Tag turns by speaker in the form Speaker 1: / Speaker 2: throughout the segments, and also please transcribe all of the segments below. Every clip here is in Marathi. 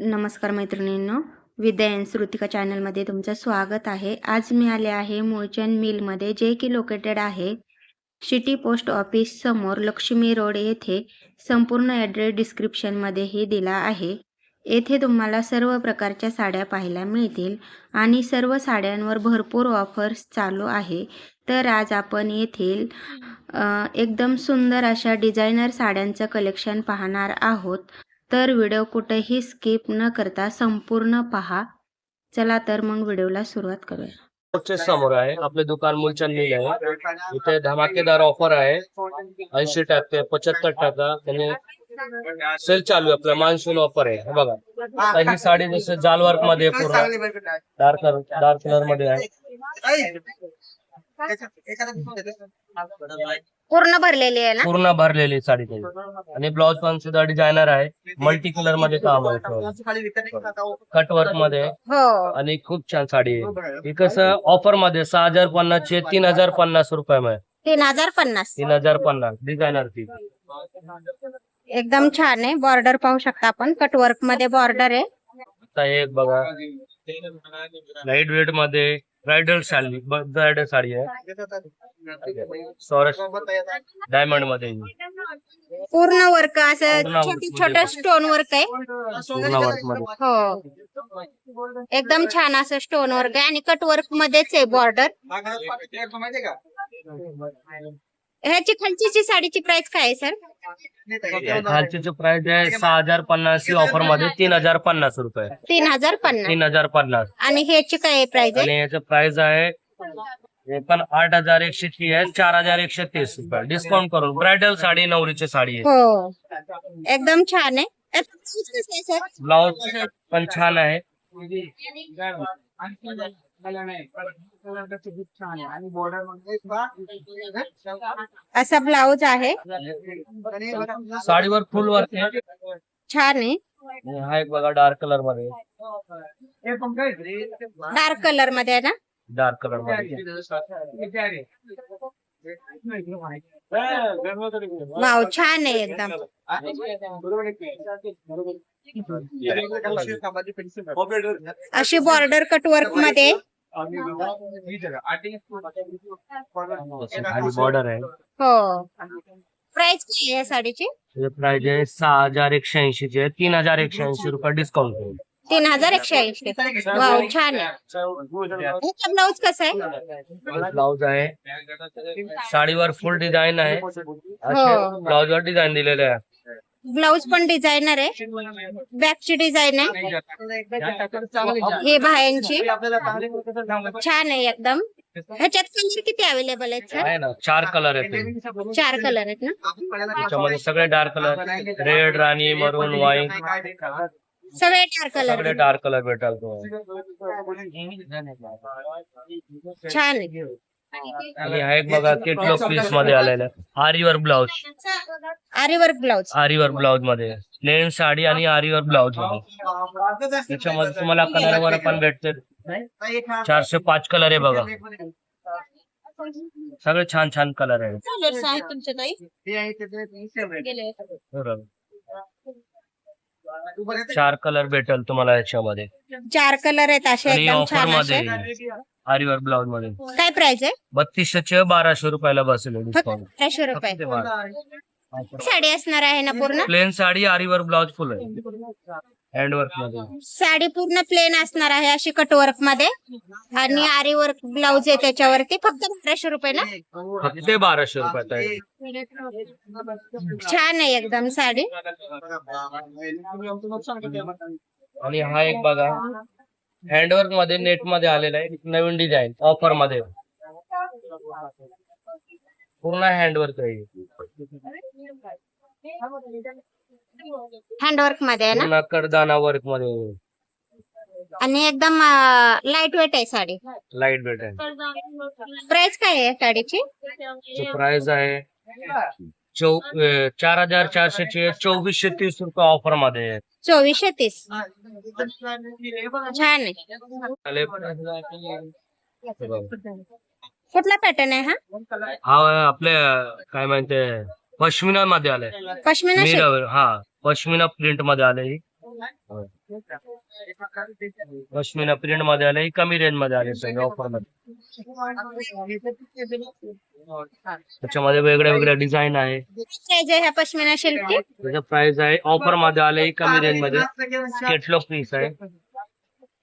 Speaker 1: नमस्कार मैत्रिणींनो, विद्या एन श्रुतिका चॅनलमध्ये तुमचं स्वागत आहे. आज मी आले आहे मूळचंद मिलमध्ये, जे की लोकेटेड आहे सिटी पोस्ट ऑफिस समोर लक्ष्मी रोड येथे. संपूर्ण ॲड्रेस डिस्क्रिप्शनमध्येही दिला आहे. येथे तुम्हाला सर्व प्रकारच्या साड्या पाहायला मिळतील आणि सर्व साड्यांवर भरपूर ऑफर्स चालू आहे. तर आज आपण येथील एकदम सुंदर अशा डिझायनर साड्यांचं कलेक्शन पाहणार आहोत. तर व्हिडिओ कुठेही स्किप न करता संपूर्ण पहा. चला तर मग व्हिडिओला सुरुवात करूया.
Speaker 2: समोर आहे आपले दुकान मूलचंद मिल आहे. इथे धमाकेदार ऑफर आहे. 80%, 75% त्याने सेल चालू आहे. आपला मान्सून ऑफर आहे. हे बघा, ही साडी जसं जाल वर्क मध्ये पूर्ण डार्क कलर मध्ये आहे.
Speaker 1: पूर्ण भरलेली आहे ना?
Speaker 2: पूर्ण भरलेली साडी आणि ब्लाउज पण सुद्धा डिझायनर आहे. मल्टी कलर मध्ये काम आहे. कट वर्क मध्ये
Speaker 1: हो.
Speaker 2: आणि खूप छान साडी आहे. ही कसं ऑफर मध्ये 6050 चे 3050 रुपये मध्ये.
Speaker 1: 3050.
Speaker 2: 3050 डिझायनर ती
Speaker 1: एकदम छान आहे. बॉर्डर पाहू शकता आपण, कट वर्क मध्ये बॉर्डर आहे.
Speaker 2: आता एक बघा, लाईट वेट मध्ये ब्रायडल साडी आहे. सॉरस डायमंड मध्ये
Speaker 1: पूर्ण वर्क असं
Speaker 2: पूर्ण
Speaker 1: छोटे
Speaker 2: work
Speaker 1: छोटे
Speaker 2: मध्ये.
Speaker 1: स्टोन वर्क आहे.
Speaker 2: पूर्ण वर्क मध्ये
Speaker 1: हो, एकदम छान असं स्टोन वर्क आहे आणि कट वर्क मध्येच आहे बॉर्डर. ह्याची खालची साडीची प्राइस काय आहे सर?
Speaker 2: खालची प्राइस आहे 6050 ऑफर मध्ये 3050 रुपये.
Speaker 1: 3050.
Speaker 2: 3050
Speaker 1: आणि ह्याची काय प्राइस आहे?
Speaker 2: आणि याचं प्राइस आहे हे पण 8130 आहे. 4130 रुपये डिस्काउंट करून. ब्रायडल साडी, नवरीची साडी आहे.
Speaker 1: हो, एकदम छान आहे. याचं price कसं आहे सर?
Speaker 2: ब्लाउज पण छान आहे.
Speaker 1: असा ब्लाउज आहे,
Speaker 2: साडीवर फुल वर्क आहे.
Speaker 1: छान आहे.
Speaker 2: आणि हा एक बघा डार्क कलर मध्ये.
Speaker 1: डार्क कलर मध्ये आहे ना?
Speaker 2: डार्क कलर मध्ये
Speaker 1: वाव, छान आहे एकदम. अशी बॉर्डर कट वर्क मध्ये.
Speaker 2: खाली बॉर्डर आहे.
Speaker 1: हो, प्राइस काय आहे या साडीची?
Speaker 2: प्राइस आहे 6180 चे 3180 रुपये डिस्काउंट करून.
Speaker 1: 3180. वाव, छान आहे. ह्याचा ब्लाउज कसा आहे?
Speaker 2: ब्लाउज आहे, साडीवर फुल डिझाईन आहे.
Speaker 1: हो.
Speaker 2: ब्लाउज वर डिझाईन दिलेलं आहे.
Speaker 1: ब्लाउज पण डिझायनर आहे, बॅकची डिझाईन आहे, हे बाह्यांची. छान आहे एकदम. ह्याच्यात कलर किती अवेलेबल आहेत सर?
Speaker 2: आहे ना, 4 कलर आहेत.
Speaker 1: 4 कलर आहेत ना?
Speaker 2: त्याच्यामध्ये सगळे डार्क कलर, रेड, राणी, मरून, वाईन,
Speaker 1: सगळे डार्क
Speaker 2: सगळे
Speaker 1: कलर.
Speaker 2: डार्क कलर भेटाल तुम्हाला.
Speaker 1: छान आहे.
Speaker 2: आणि हा एक बघा केटलॉग पीस मध्ये आलेला आरीवर ब्लाउज.
Speaker 1: आरी वर्क ब्लाउज.
Speaker 2: आरीवर ब्लाउज मध्ये प्लेन साडी आणि आरीवर ब्लाउज मध्ये. त्याच्यामध्ये तुम्हाला कलर वर पण भेटते. 405 कलर आहे बघा. सगळे छान छान कलर आहे.
Speaker 1: कलर्स आहेत तुमच्या ताई?
Speaker 2: 4 कलर भेटेल तुम्हाला याच्यामध्ये.
Speaker 1: 4 कलर आहेत असे
Speaker 2: आणि
Speaker 1: एकदम
Speaker 2: ऑफर
Speaker 1: छान
Speaker 2: मध्ये
Speaker 1: असे.
Speaker 2: आरीवर ब्लाउज मध्ये
Speaker 1: काय प्राइस आहे?
Speaker 2: 3200 1200 रुपयाला बसेल डिस्काउंट.
Speaker 1: 1200 रुपये साडी असणार आहे ना पूर्ण?
Speaker 2: प्लेन साडी, आरीवर ब्लाउज फुल आहे. हँडवर्क मध्ये
Speaker 1: साडी पूर्ण प्लेन असणार आहे अशी कट वर्क मध्ये, आणि आरी वर्क ब्लाउज आहे त्याच्यावरती. फक्त 1200 रुपये ना?
Speaker 2: फक्त 1200 रुपयात आहे.
Speaker 1: छान आहे एकदम साडी.
Speaker 2: आणि हा एक बघा हँडवर्क मध्ये नेट मध्ये आलेला आहे नवीन डिझाईन ऑफर मध्ये. पूर्ण हँडवर्क आहे.
Speaker 1: हँडवर्क मध्ये आहे ना?
Speaker 2: पूर्ण कडदाना वर्क मध्ये
Speaker 1: आणि एकदम लाईट वेट आहे साडी.
Speaker 2: लाईट वेट आहे.
Speaker 1: प्राइस काय आहे साडीची?
Speaker 2: प्राइस आहे 4400 चे 2430 रुपये ऑफर मध्ये आहे.
Speaker 1: 2430. छान आहे. कुठला पॅटर्न आहे हा?
Speaker 2: हा आपल्या काय म्हणते पश्मिना मध्ये आलाय.
Speaker 1: पश्मिना
Speaker 2: मिरर, हा पश्मिना प्रिंट मध्ये आले. पश्मिना प्रिंट मध्ये आले, कमी रेंज मध्ये आले सगळे ऑफर मध्ये. त्याच्यामध्ये वेगळ्या वेगळ्या डिझाईन आहे.
Speaker 1: प्राइस आहे ह्या पश्मिना सिल्कची?
Speaker 2: त्याचं प्राइस आहे ऑफर मध्ये आले कमी रेंज मध्ये. केटलॉग पीस आहे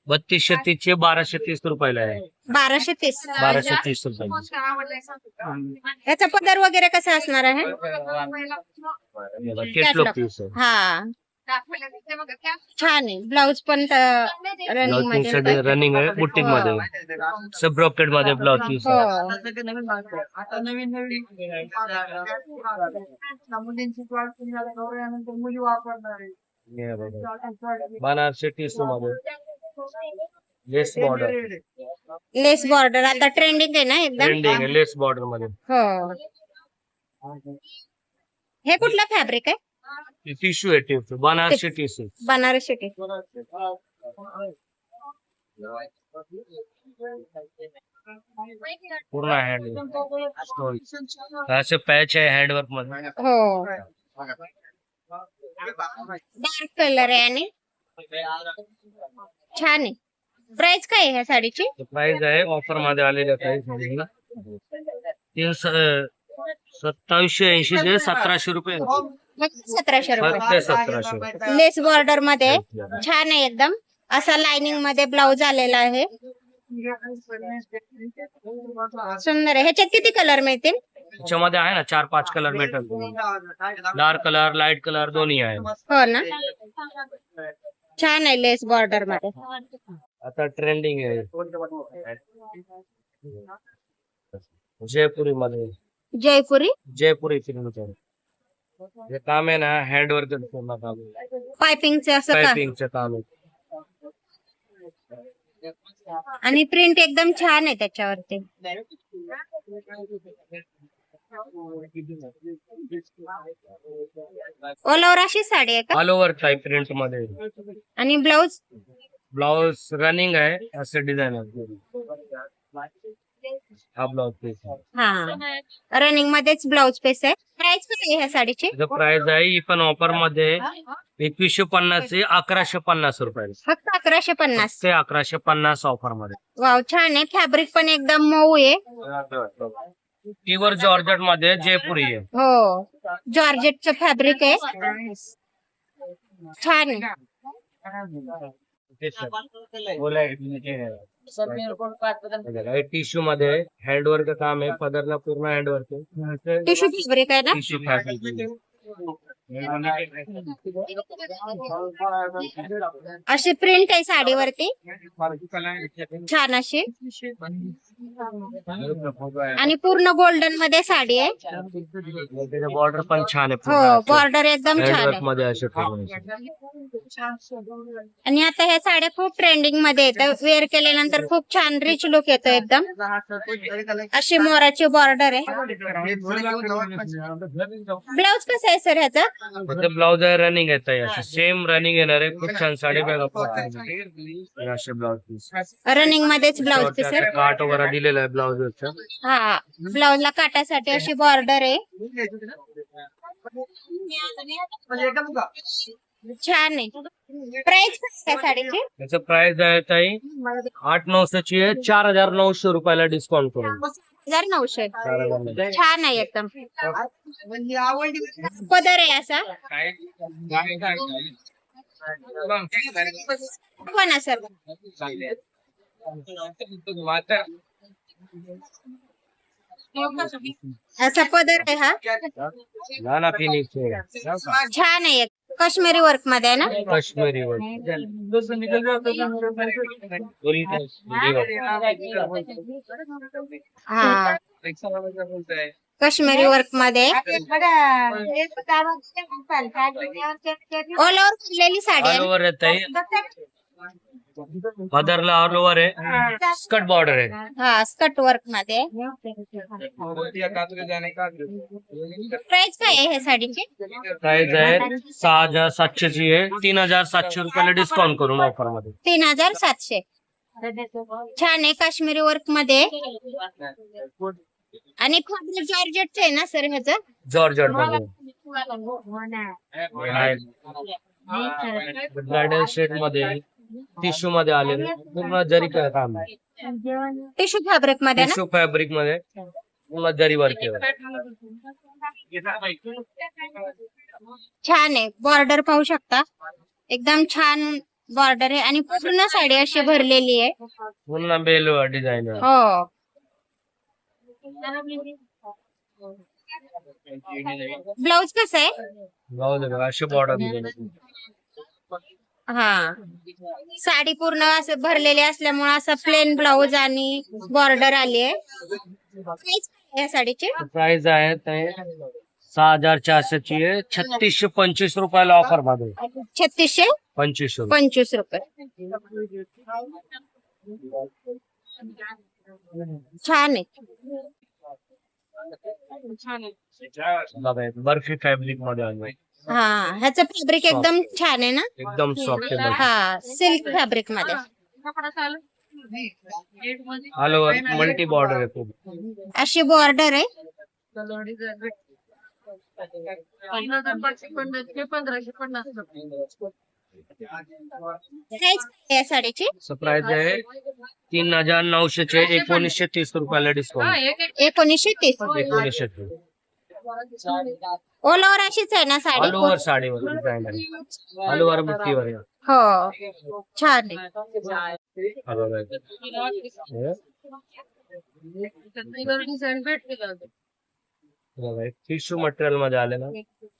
Speaker 2: 3230 चे 1230 रुपयाला आहे.
Speaker 1: 1230.
Speaker 2: 1230 रुपये.
Speaker 1: याचा पदर वगैरे कसा असणार आहे?
Speaker 2: केटलॉग पीस आहे.
Speaker 1: हा छान आहे. ब्लाउज पण रनिंग मध्ये
Speaker 2: रनिंग आहे, बुटीक मध्ये सब ब्रॉकेट मध्ये ब्लाउज पीस आहे.
Speaker 1: हो.
Speaker 3: आता नवीन मुली वापरणार आहे.
Speaker 2: हे बघा. बनारसी टिश्यू मध्ये लेस बॉर्डर.
Speaker 1: लेस बॉर्डर आता ट्रेंडिंग आहे ना एकदम.
Speaker 2: ट्रेंडिंग आहे लेस बॉर्डर मध्ये.
Speaker 1: हो. हे कुठला फॅब्रिक आहे?
Speaker 2: टिश्यू आहे tissue, Banarasi tissue.
Speaker 1: Banarasi T.
Speaker 2: पूर्ण हँड असे पॅच आहे हँडवर्क मध्ये.
Speaker 1: हो. डार्क कलर आहे आणि छान आहे. प्राइस काय आहे ह्या साडीची?
Speaker 2: प्राइस आहे ऑफर मध्ये आलेल्या प्राइस मध्ये 2780 ते 1700 रुपये.
Speaker 1: 1700 रुपये.
Speaker 2: फक्त 1700.
Speaker 1: लेस बॉर्डर मध्ये छान आहे एकदम. असा लाइनिंग मध्ये ब्लाउज आलेला आहे. सुंदर आहे. ह्याच्यात किती कलर मिळतील?
Speaker 2: त्याच्यामध्ये आहे ना 4-5 कलर भेटल. डार्क कलर लाईट कलर दोन्ही आहे.
Speaker 1: हो ना. छान आहे लेस बॉर्डर मध्ये.
Speaker 2: आता ट्रेंडिंग आहे जयपुरी मध्ये. जयपुरी प्रिंट आहे. हे काम आहे ना हँडवर्क पूर्ण काम आहे.
Speaker 1: पायपिंगचे असं का?
Speaker 2: पायपिंगचं काम आहे.
Speaker 1: आणि प्रिंट एकदम छान आहे त्याच्यावरती. ऑल ओव्हर अशी साडी आहे का?
Speaker 2: ऑल ओव्हर टाईप प्रिंट मध्ये.
Speaker 1: आणि ब्लाउज?
Speaker 2: ब्लाउज रनिंग आहे असं डिझाईन आहे. हा ब्लाउज पीस
Speaker 1: हा रनिंग मध्येच ब्लाउज पीस आहे. प्राइस काय आहे ह्या साडीची?
Speaker 2: प्राइस आहे ही पण ऑफर मध्ये 2150 ते 1150 रुपये.
Speaker 1: फक्त 1150.
Speaker 2: ते 1150 ऑफर मध्ये.
Speaker 1: वाव छान आहे. फॅब्रिक पण एकदम मऊ आहे.
Speaker 2: प्युअर जॉर्जेट मध्ये जयपुरी आहे.
Speaker 1: हो जॉर्जेटचं फॅब्रिक आहे. छान आहे.
Speaker 2: टिश्यू मध्ये हँडवर्क काम आहे. पदरला पूर्ण हँडवर्क आहे.
Speaker 1: टिश्यू फॅब्रिक आहे ना?
Speaker 2: Tissue fabric.
Speaker 1: अशी प्रिंट आहे साडीवरती छान अशी. आणि पूर्ण गोल्डन मध्ये साडी आहे.
Speaker 2: बॉर्डर पण छान आहे.
Speaker 1: हो बॉर्डर एकदम छान
Speaker 2: हँडवर्क
Speaker 1: आहे.
Speaker 2: मध्ये असे
Speaker 1: आणि आता ह्या साड्या खूप ट्रेंडिंग मध्ये येतात. वेअर केल्यानंतर खूप छान रिच लुक येतो एकदम. अशी मोराची बॉर्डर आहे. ब्लाउज कसं आहे सर ह्याचा?
Speaker 2: ब्लाउज आहे रनिंग येत आहे. सेम रनिंग येणार आहे. खूप छान साडी बघा. असे ब्लाउज पीस
Speaker 1: रनिंग मध्येच ब्लाउज पीस आहे.
Speaker 2: काट वगैरे दिलेला आहे ब्लाउज.
Speaker 1: हा ब्लाउज ला काटासाठी अशी बॉर्डर आहे. छान आहे. प्राइस काय आहे साडीची?
Speaker 2: त्याचं प्राइस आहे ताई 800-900 ची आहे. 4900 रुपयाला डिस्काउंट करून.
Speaker 1: 1900. छान आहे एकदम. पदर आहे असा पण सर. असा पदर आहे हा.
Speaker 2: नाना फिनिक्स
Speaker 1: छान आहे. काश्मीरी वर्क मध्ये आहे ना?
Speaker 2: काश्मीरी वर
Speaker 1: हा काश्मीरी वर्क मध्ये ऑल ओव्हर केलेली साडी
Speaker 2: ऑल
Speaker 1: आहे.
Speaker 2: ओव्हर येत आहे. पदरला ऑल ओव्हर आहे. स्कर्ट बॉर्डर आहे.
Speaker 1: हा स्कर्ट वर्क मध्ये. प्राइस काय आहे ह्या साडीची?
Speaker 2: प्राइस आहे 6700 ची आहे. 3700 रुपयाला डिस्काउंट करून ऑफर मध्ये.
Speaker 1: 3700. छान आहे काश्मीरी वर्क मध्ये. आणि फॅब्रिक जॉर्जेटचं आहे ना सर ह्याचं?
Speaker 2: जॉर्जेट मध्ये ब्रायडल शेड मध्ये टिश्यू मध्ये आलेले पूर्ण जरी काम आहे.
Speaker 1: टिश्यू फॅब्रिक मध्ये ना.
Speaker 2: टिश्यू फॅब्रिक मध्ये पूर्ण जरी वर्क केलं.
Speaker 1: छान आहे. बॉर्डर पाहू शकता, एकदम छान बॉर्डर आहे आणि पूर्ण साडी अशी भरलेली आहे.
Speaker 2: पूर्ण बेल डिझाईन आहे.
Speaker 1: हो. ब्लाउज कसं आहे?
Speaker 2: ब्लाउज बघा अशी बॉर्डर दिलेली.
Speaker 1: हा, साडी पूर्ण असं भरलेली असल्यामुळे असं प्लेन ब्लाउज आणि बॉर्डर आली आहे. प्राइस काय आहे या साडीची?
Speaker 2: प्राइस आहे ते 6400 ची आहे. 3625 रुपयाला ऑफर मध्ये.
Speaker 1: 3625
Speaker 2: 25
Speaker 1: रुपये. छान आहे.
Speaker 2: बघा बर्फी फॅब्रिक मध्ये आलोय.
Speaker 1: हा, ह्याचं फॅब्रिक एकदम छान आहे ना.
Speaker 2: एकदम सॉफ्ट आहे.
Speaker 1: हा, सिल्क फॅब्रिक मध्ये
Speaker 2: ऑल ओव्हर मल्टी बॉर्डर आहे खूप.
Speaker 1: अशी बॉर्डर आहे. प्राइस काय आहे या साडीची?
Speaker 2: प्राइस आहे 3900 चे. 1930 रुपयाला डिस्काउंट.
Speaker 1: 1930.
Speaker 2: 1930
Speaker 1: ऑल ओव्हर अशीच आहे ना साडी?
Speaker 2: ऑल ओव्हर साडीवर डिझाईन आहे. ऑल ओव्हर बुट्टीवर आहे.
Speaker 1: हो, छान आहे.
Speaker 2: टिश्यू मटेरियल मध्ये आले ना.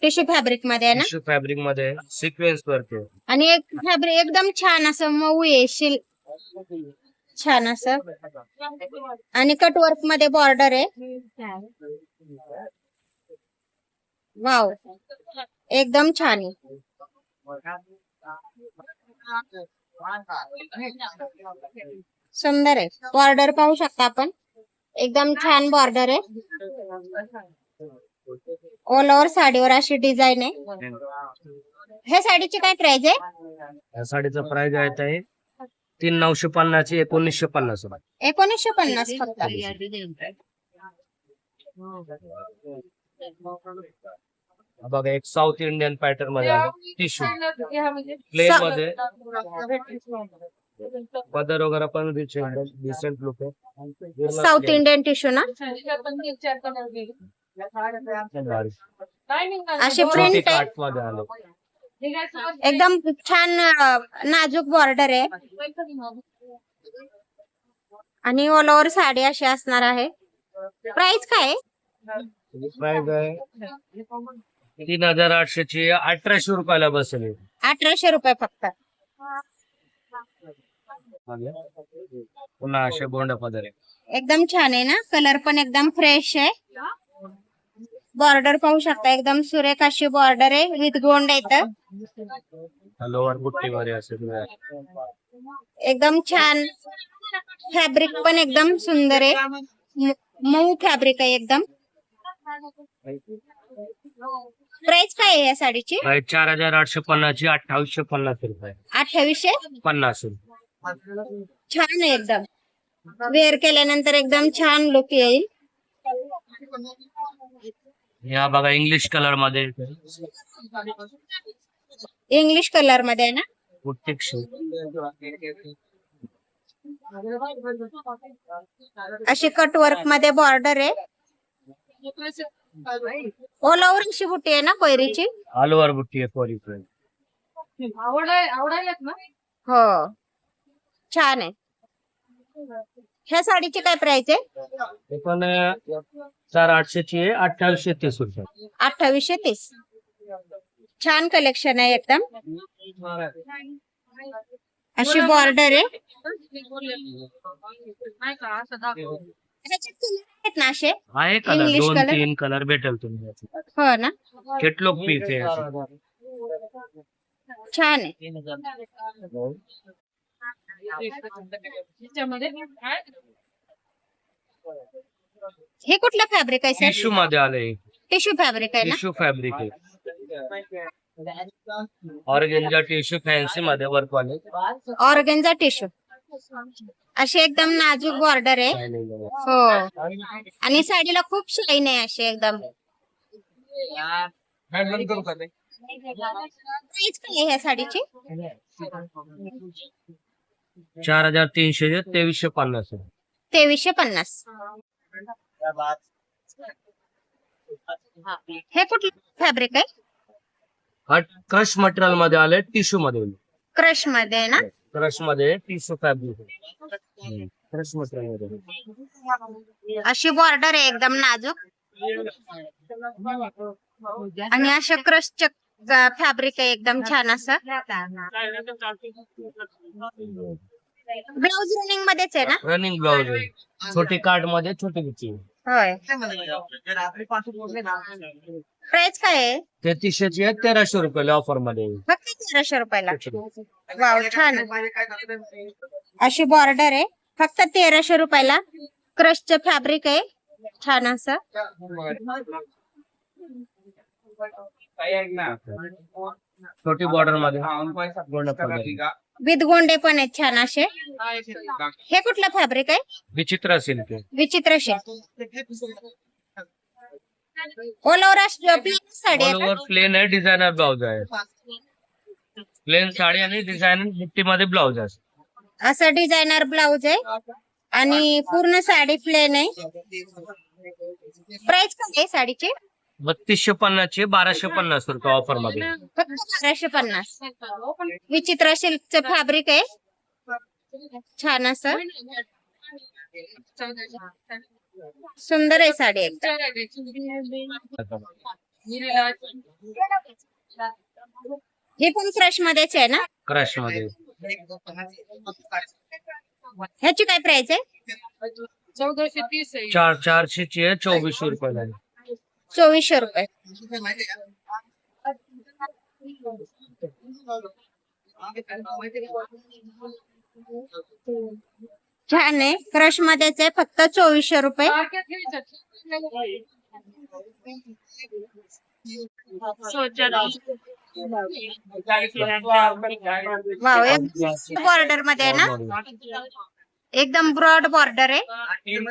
Speaker 1: टिश्यू फॅब्रिक मध्ये आहे ना.
Speaker 2: टिश्यू फॅब्रिक मध्ये सिक्वेन्स वर्क आहे.
Speaker 1: आणि एक फॅब्रिक एकदम छान असं मऊ आहे, छान असं. आणि कटवर्क मध्ये बॉर्डर आहे. वाव, एकदम छान आहे. सुंदर आहे. बॉर्डर पाहू शकता आपण, एकदम छान बॉर्डर आहे. ऑल ओव्हर साडीवर अशी डिझाईन आहे. ह्या साडीची काय प्राइस आहे?
Speaker 2: या साडीचा प्राइस आहे ते 3950 ची. 1950 रुपये.
Speaker 1: 1950 फक्त.
Speaker 2: बघा एक साऊथ इंडियन पॅटर्न मध्ये आले. टिश्यू प्लेन मध्ये पदर वगैरे पण डिसेंट लुक आहे.
Speaker 1: साऊथ इंडियन टिश्यू ना. अशी प्रिंट आहे.
Speaker 2: काठ मध्ये आले.
Speaker 1: एकदम छान नाजूक बॉर्डर आहे आणि ऑल ओव्हर साडी अशी असणार आहे. प्राइस काय आहे?
Speaker 2: प्राइस आहे 3800 ची. 1800 रुपयाला बसेल.
Speaker 1: 1800 रुपये फक्त.
Speaker 2: पुन्हा असे गोंड पदर आहे.
Speaker 1: एकदम छान आहे ना. कलर पण एकदम फ्रेश आहे. बॉर्डर पाहू शकता, एकदम सुरेख अशी बॉर्डर आहे विथ गोंड येतं.
Speaker 2: लोअर बुट्टीवर असेल.
Speaker 1: एकदम छान. फॅब्रिक पण एकदम सुंदर आहे, मऊ फॅब्रिक आहे एकदम. प्राइस काय आहे या साडीची?
Speaker 2: 4850 ची. 2850 रुपये.
Speaker 1: 2850.
Speaker 2: 50.
Speaker 1: छान आहे एकदम. वेअर केल्यानंतर एकदम छान लुक येईल.
Speaker 2: या बघा इंग्लिश कलर मध्ये.
Speaker 1: इंग्लिश कलर मध्ये आहे ना. अशी कटवर्क मध्ये बॉर्डर आहे. ऑल ओव्हर अशी बुट्टी आहे ना कोयरीची.
Speaker 2: ऑल ओव्हर बुट्टी आहे कोरी.
Speaker 3: आवडायला ना.
Speaker 1: हो, छान आहे. ह्या साडीची काय प्राइस आहे?
Speaker 2: ते पण 4800 ची आहे. 2830 रुपये.
Speaker 1: 2830. छान कलेक्शन आहे एकदम. अशी बॉर्डर आहे. ह्याच्यात कलर आहेत ना असे.
Speaker 2: आहे कलर
Speaker 1: इंग्लिश
Speaker 2: 2-3 कलर भेटेल तुम्हाला.
Speaker 1: हो ना.
Speaker 2: केटलॉग पीस आहे असे.
Speaker 1: छान आहे. हे कुठलं फॅब्रिक आहे सर?
Speaker 2: टिश्यू मध्ये आले.
Speaker 1: टिश्यू फॅब्रिक आहे ना.
Speaker 2: टिश्यू फॅब्रिक आहे. ऑर्गेन्झा टिश्यू फॅन्सी मध्ये वर्क वाले.
Speaker 1: Organza tissue. अशी एकदम नाजूक बॉर्डर आहे. हो, आणि साडीला खूप शाईन आहे अशी एकदम. प्राइस काय आहे ह्या साडीची?
Speaker 2: 4300 2350 आहे.
Speaker 1: 2350. हे कुठलं फॅब्रिक आहे?
Speaker 2: हा क्रश मटेरियल मध्ये आले, टिश्यू मध्ये.
Speaker 1: क्रश मध्ये आहे ना?
Speaker 2: क्रश मध्ये टिश्यू फॅब्रिक क्रश मटेरियल मध्ये.
Speaker 1: अशी बॉर्डर आहे एकदम नाजूक आणि अशा क्रशचे फॅब्रिक आहे एकदम छान असं. ब्लाउज रनिंग मध्येच आहे ना?
Speaker 2: रनिंग ब्लाउज आहे, छोटी कार्ड मध्ये छोटी बिची.
Speaker 1: होय. प्राइस काय आहे?
Speaker 2: 3300 ची आहे, 1300 रुपयाला ऑफर मध्ये.
Speaker 1: फक्त 1300 रुपयाला. वाव, छान. अशी बॉर्डर आहे, फक्त 1300 रुपयाला. क्रशचं फॅब्रिक आहे छान असं.
Speaker 2: छोटी बॉर्डर मध्ये गोंडा पदर.
Speaker 1: विथ गोंडे पण आहेत छान असे. हे कुठलं फॅब्रिक आहे?
Speaker 2: विचित्र सिल्क आहे.
Speaker 1: विचित्र शेड. ऑल ओव्हर साडी आहे
Speaker 2: ऑल
Speaker 1: का?
Speaker 2: ओव्हर प्लेन आहे, डिझायनर ब्लाउज आहे. प्लेन साडी आणि डिझायनर बुट्टी मध्ये ब्लाउज आहे.
Speaker 1: असं डिझायनर ब्लाउज आहे आणि पूर्ण साडी प्लेन आहे. प्राइस काय आहे साडीची?
Speaker 2: 3250 ची 1250 रुपये ऑफर मध्ये.
Speaker 1: फक्त 1250. विचित्र सिल्कचं फॅब्रिक आहे छान असं. सुंदर आहे साडी एकदम. हे पण क्रश मध्येच आहे ना?
Speaker 2: क्रश मध्ये.
Speaker 1: ह्याची काय प्राइस आहे?
Speaker 2: 400 ची आहे, 2400 रुपयाला आहे.
Speaker 1: 2400 रुपये. छान आहे, क्रश मध्येच आहे, फक्त 2400 रुपये. वाव, बॉर्डर मध्ये आहे ना? एकदम ब्रॉड बॉर्डर आहे.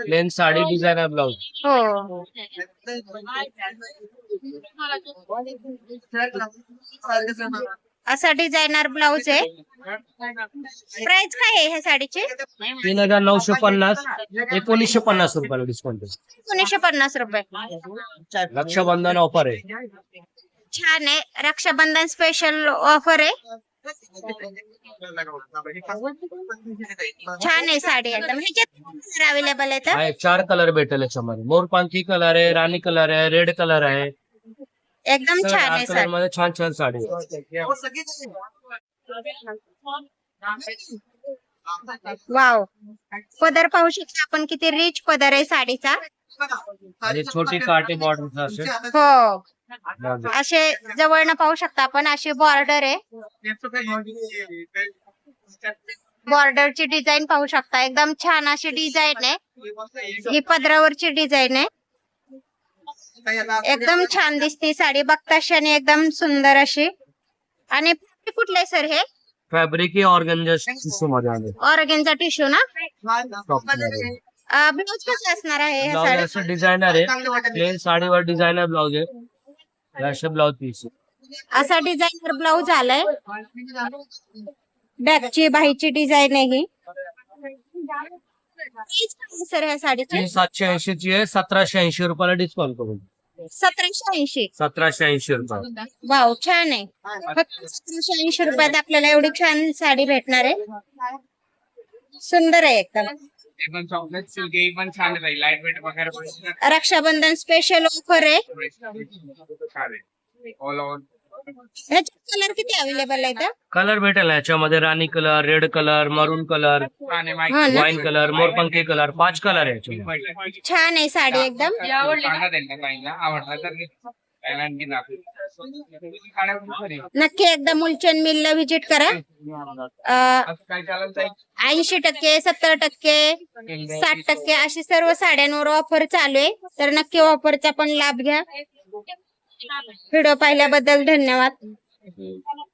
Speaker 2: Plain sari, designer blouse.
Speaker 1: हो. असा डिझायनर ब्लाउज आहे. प्राइस काय आहे ह्या साडीची?
Speaker 2: 3950, 1950 रुपयाला डिस्काउंट.
Speaker 1: 1950 रुपये.
Speaker 2: रक्षाबंधन ऑफर आहे.
Speaker 1: छान आहे, रक्षाबंधन स्पेशल ऑफर आहे. छान आहे साडी एकदम. ह्याच्यात अवेलेबल आहे तर?
Speaker 2: आहे 4 कलर भेटेल याच्यामध्ये. मोरपंखी कलर आहे, राणी कलर आहे, रेड कलर आहे.
Speaker 1: एकदम छान आहे
Speaker 2: कलर
Speaker 1: साडी.
Speaker 2: मध्ये छान छान साडी आहे.
Speaker 1: वाव, पदर पाहू शकता आपण, किती रिच पदर आहे साडीचा.
Speaker 2: आणि छोटी काठी बॉर्डर असे.
Speaker 1: हो, असे जवळनं पाहू शकता आपण. अशी बॉर्डर आहे, बॉर्डरची डिझाईन पाहू शकता. एकदम छान अशी डिझाईन आहे. ही पदरावरची डिझाईन आहे. एकदम छान दिसते साडी बघता क्षणी, एकदम सुंदर अशी. आणि कुठले सर हे?
Speaker 2: फॅब्रिक ही ऑर्गेन्झा टिश्यू मध्ये आले.
Speaker 1: ऑर्गेन्झा टिश्यू ना?
Speaker 2: टॉप मध्ये.
Speaker 1: ब्लाउज कसं असणार आहे ह्या
Speaker 2: ब्लाउज
Speaker 1: साडी?
Speaker 2: असं डिझायनर आहे, प्लेन साडीवर डिझायनर ब्लाउज आहे. असे ब्लाउज पीस.
Speaker 1: असा डिझायनर ब्लाउज आलाय. बॅकची बाहीची डिझाईन आहे ही. प्राइस काय आहे सर ह्या साडीची?
Speaker 2: 780 ची आहे, 1780 रुपयाला डिस्काउंट करून.
Speaker 1: 1780.
Speaker 2: 1780 रुपये.
Speaker 1: वाव, छान आहे. फक्त 1780 रुपयात आपल्याला एवढी छान साडी भेटणार आहे. सुंदर आहे एकदम. रक्षाबंधन स्पेशल ऑफर आहे. ह्याचे कलर किती अवेलेबल आहे?
Speaker 2: कलर भेटेल याच्यामध्ये. राणी colour, red colour, maroon colour, wine colour, मोरपंखी कलर. 5 कलर आहे याच्यामध्ये.
Speaker 1: छान आहे साडी एकदम. नक्की एकदा मुलचंद मिलला व्हिजिट करा. 80%, 70%, 60% अशी सर्व साड्यांवर ऑफर चालू आहे. तर नक्की ऑफरचा पण लाभ घ्या. व्हिडिओ पाहिल्याबद्दल धन्यवाद.